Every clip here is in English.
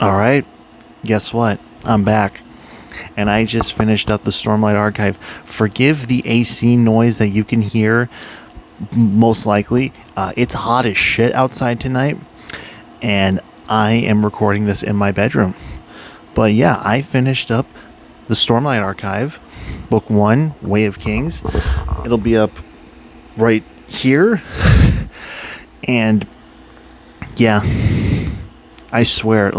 All right, guess what? I'm back. And I just finished up the Stormlight Archive. Forgive the AC noise that you can hear, most likely. It's hot as shit outside tonight, and I am recording this in my bedroom. But yeah, I finished up the Stormlight Archive, Book 1, Way of Kings. It'll be up right here. And yeah, I swear,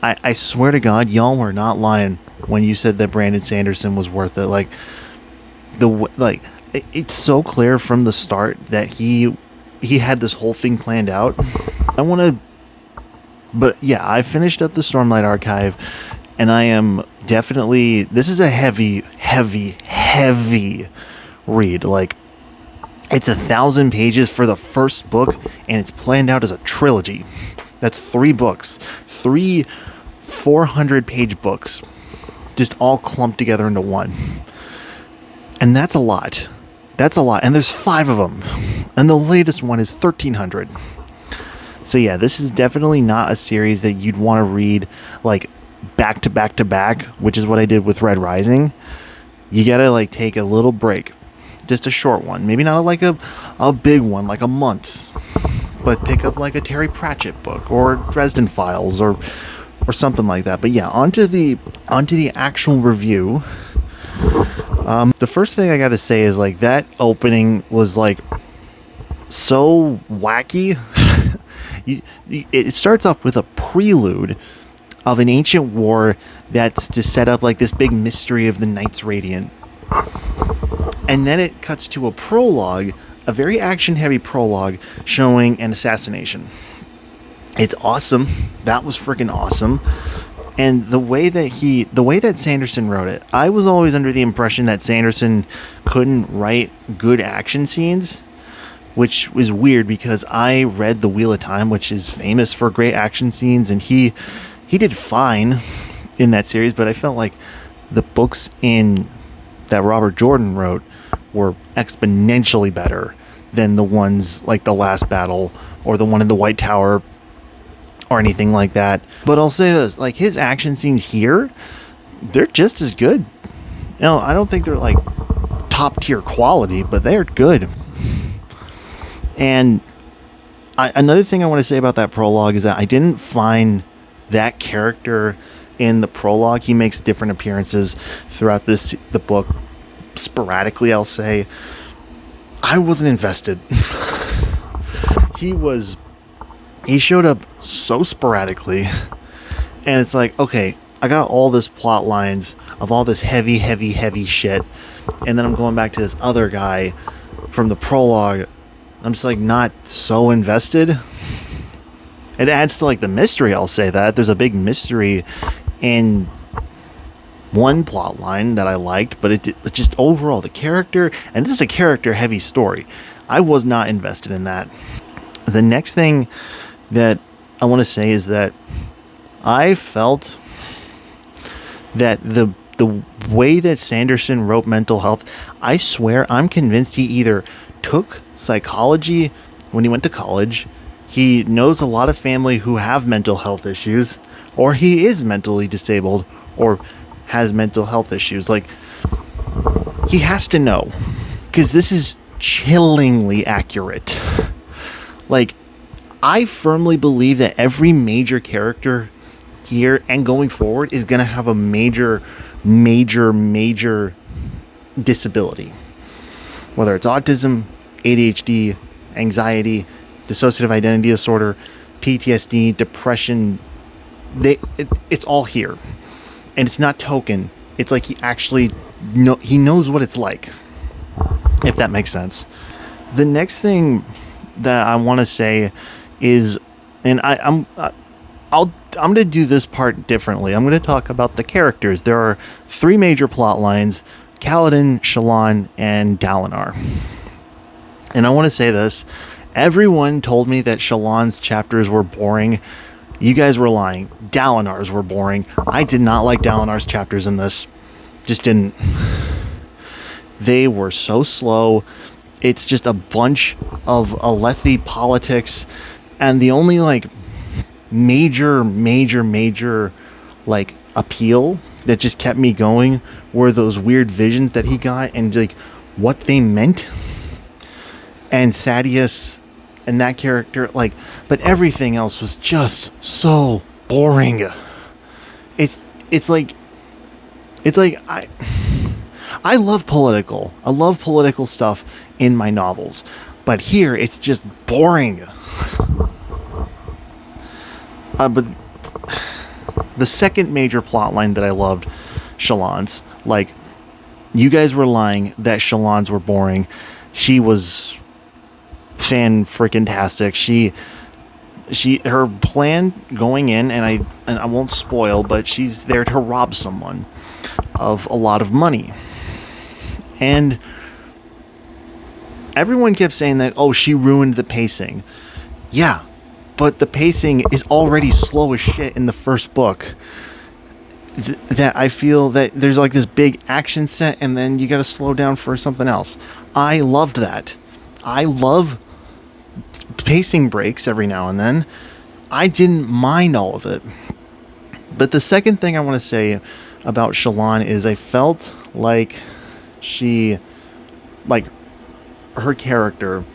I swear to God, y'all were not lying when you said that Brandon Sanderson was worth it. It's so clear from the start that he had this whole thing planned out. I want to, but yeah, I finished up the Stormlight Archive, and I am definitely. This is a heavy, heavy, heavy read. Like, it's 1,000 pages for the first book, and it's planned out as a trilogy. That's 3 books. 3 400-page books. Just all clumped together into one. And that's a lot. That's a lot. And there's 5 of them. And the latest one is 1,300. So yeah, this is definitely not a series that you'd want to read, like, back to back to back, which is what I did with Red Rising. You gotta, like, take a little break. Just a short one. Maybe not like a big one, like a month. But pick up like a Terry Pratchett book or Dresden Files or something like that. But yeah, onto the actual review. The first thing I got to say is, like, that opening was like so wacky. It starts off with a prelude of an ancient war that's to set up like this big mystery of the Knights Radiant. And then it cuts to a prologue, a very action-heavy prologue showing an assassination. It's awesome. That was freaking awesome. And the way that Sanderson wrote it, I was always under the impression that Sanderson couldn't write good action scenes, which was weird because I read The Wheel of Time, which is famous for great action scenes, and he did fine in that series, but I felt like the books that Robert Jordan wrote were exponentially better than the ones like The Last Battle or the one in the White Tower or anything like that. But I'll say this, like, his action scenes here, they're just as good. You know, I don't think they're like top tier quality, but they're good. And another thing I want to say about that prologue is that I didn't find that character in the prologue. He makes different appearances throughout the book, sporadically, I'll say. I wasn't invested. He showed up so sporadically, and it's like, okay, I got all this plot lines of all this heavy, heavy, heavy shit, and then I'm going back to this other guy from the prologue. I'm just like not so invested. It adds to like the mystery, I'll say that. There's a big mystery in one plot line that I liked, but it just overall the character, and this is a character heavy story, I was not invested in that. The next thing that I want to say is that I felt that the way that Sanderson wrote mental health, I swear I'm convinced he either took psychology when he went to college, he knows a lot of family who have mental health issues, or he is mentally disabled or has mental health issues. Like, he has to know, because this is chillingly accurate. Like, I firmly believe that every major character here and going forward is going to have a major, major, major disability. Whether it's autism, ADHD, anxiety, dissociative identity disorder, PTSD, depression, it's all here. And it's not token. It's like he actually he knows what it's like, if that makes sense. The next thing that I want to say is, and I'm going to do this part differently. I'm going to talk about the characters. There are 3 major plot lines: Kaladin, Shallan, and Dalinar. And I want to say this. Everyone told me that Shallan's chapters were boring. You guys were lying. Dalinar's were boring. I did not like Dalinar's chapters in this. Just didn't. They were so slow. It's just a bunch of Alethi politics. And the only, like, major like appeal that just kept me going were those weird visions that he got and like what they meant. And Sadeas and that character, like, but everything else was just so boring. It's like I love political stuff in my novels, but here it's just boring. But the second major plot line that I loved, Shallan's. Like, you guys were lying that Shallan's were boring. She was fan-freaking-tastic. Her plan going in, and I won't spoil, but she's there to rob someone of a lot of money. And everyone kept saying that, oh, she ruined the pacing. Yeah, but the pacing is already slow as shit in the first book. That I feel that there's like this big action set and then you gotta slow down for something else. I loved that. I love pacing breaks every now and then. I didn't mind all of it. But the second thing I want to say about Shallan is I felt like her character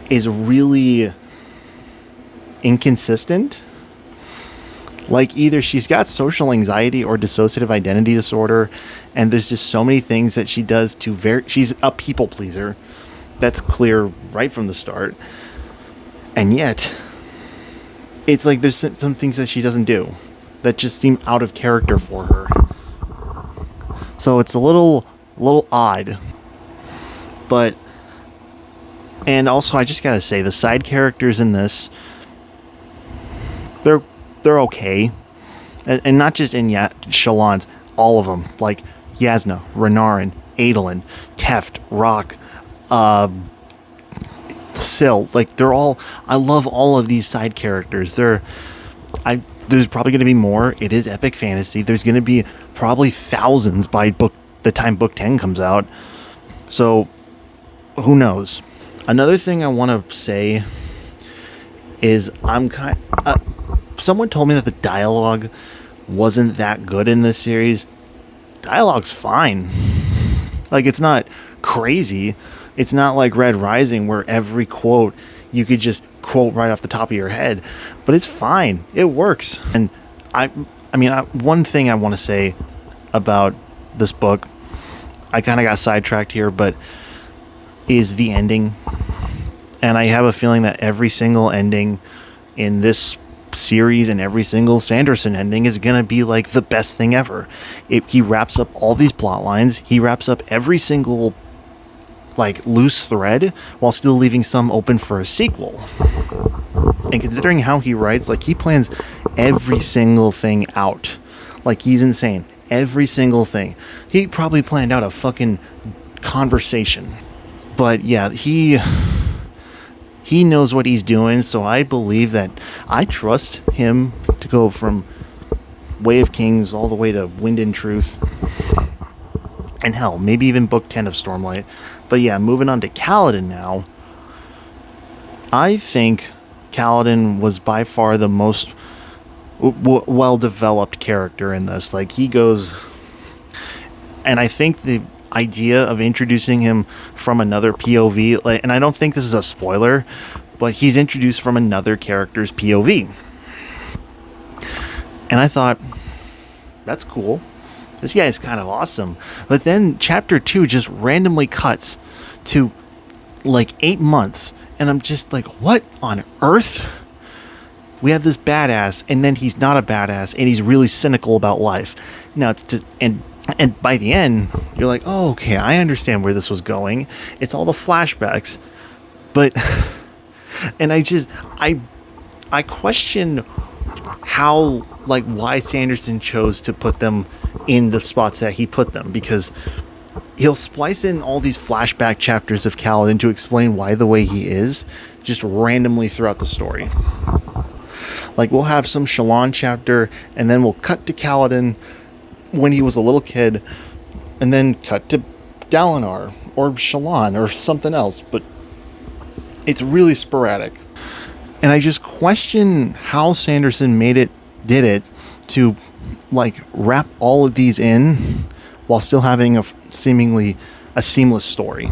is really inconsistent. Like, either she's got social anxiety or dissociative identity disorder, and there's just so many things that she does she's a people pleaser. That's clear right from the start. And yet, it's like there's some things that she doesn't do that just seem out of character for her. So it's a little odd. But, and also I just gotta say, the side characters in this, they're okay. And not just in Shallan's, all of them. Like Yasna, Renarin, Adolin, Teft, Rock, Syl. Like, they're all, I love all of these side characters. There's probably going to be more. It is epic fantasy. There's going to be probably thousands by the time book 10 comes out. So who knows? Another thing I want to say is someone told me that the dialogue wasn't that good in this series. Dialogue's fine. Like, it's not crazy. It's not like Red Rising where every quote you could just quote right off the top of your head. But it's fine. It works. And one thing I want to say about this book, I kind of got sidetracked here, but is the ending. And I have a feeling that every single ending in this series and every single Sanderson ending is going to be like the best thing ever. He wraps up all these plot lines. He wraps up every single like loose thread while still leaving some open for a sequel. And considering how he writes, like, he plans every single thing out. Like, he's insane. Every single thing. He probably planned out a fucking conversation. But yeah, he knows what he's doing, so I believe that I trust him to go from Way of Kings all the way to Wind and Truth. And hell, maybe even book 10 of Stormlight. But yeah, moving on to Kaladin now. I think Kaladin was by far the most well-developed character in this. Like, he goes... And I think the idea of introducing him from another POV, like, and I don't think this is a spoiler, but he's introduced from another character's POV. And I thought, that's cool. This guy is kind of awesome. But then chapter 2 just randomly cuts to like 8 months. And I'm just like, what on earth? We have this badass, and then he's not a badass, and he's really cynical about life. Now, it's just, and by the end, you're like, oh, okay, I understand where this was going. It's all the flashbacks. But, and I question how, like, why Sanderson chose to put them in the spots that he put them, because he'll splice in all these flashback chapters of Kaladin to explain why the way he is, just randomly throughout the story. Like, we'll have some Shallan chapter, and then we'll cut to Kaladin when he was a little kid, and then cut to Dalinar, or Shallan, or something else, but it's really sporadic. And I just question how Sanderson did it to like wrap all of these in while still having seemingly a seamless story.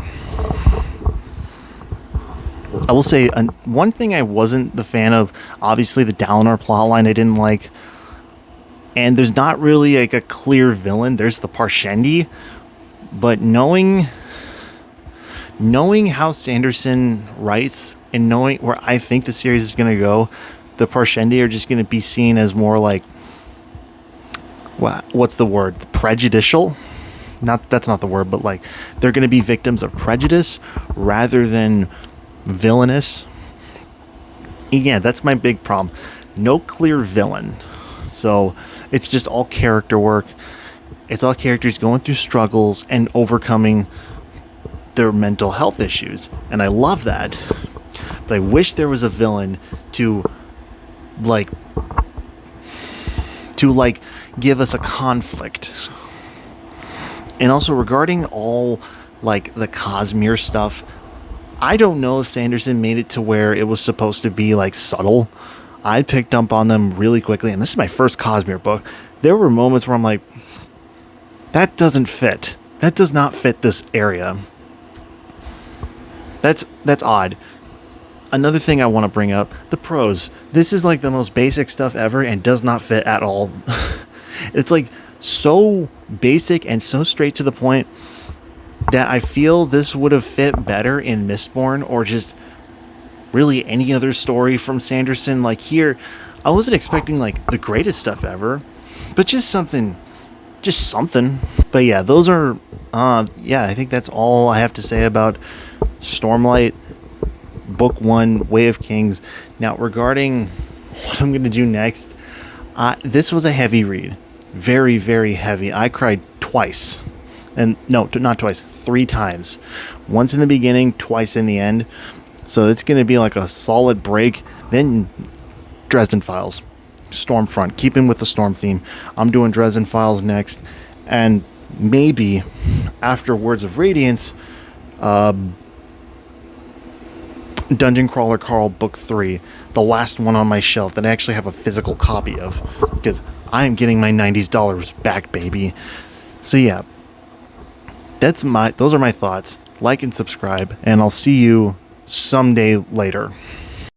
I will say one thing I wasn't the fan of, obviously the Dalinar plotline I didn't like, and there's not really like a clear villain. There's the Parshendi, but knowing how Sanderson writes and knowing where I think the series is going to go, the Parshendi are just going to be seen as more like, what's the word? Prejudicial? That's not the word, but like they're going to be victims of prejudice rather than villainous. Yeah, that's my big problem. No clear villain. So it's just all character work. It's all characters going through struggles and overcoming their mental health issues. And I love that. But I wish there was a villain to like give us a conflict. And also regarding all like the Cosmere stuff, I don't know if Sanderson made it to where it was supposed to be like subtle. I picked up on them really quickly, and this is my first Cosmere book. There were moments where I'm like, that doesn't fit. That does not fit this area. That's odd. Another thing I want to bring up, the prose. This is like the most basic stuff ever and does not fit at all. It's like so basic and so straight to the point that I feel this would have fit better in Mistborn or just really any other story from Sanderson. Like here, I wasn't expecting like the greatest stuff ever, but just something. But yeah, those are, I think that's all I have to say about Stormlight, Book 1, Way of Kings. Now, regarding what I'm going to do next, this was a heavy read. Very, very heavy. I cried twice. And no, not twice, 3 times. Once in the beginning, twice in the end. So it's going to be like a solid break. Then Dresden Files, Stormfront, keeping with the Storm theme. I'm doing Dresden Files next. And maybe after Words of Radiance, Dungeon Crawler Carl Book 3, the last one on my shelf that I actually have a physical copy of, because I am getting my $90 back, baby. So yeah, those are my thoughts. Like and subscribe, and I'll see you someday later.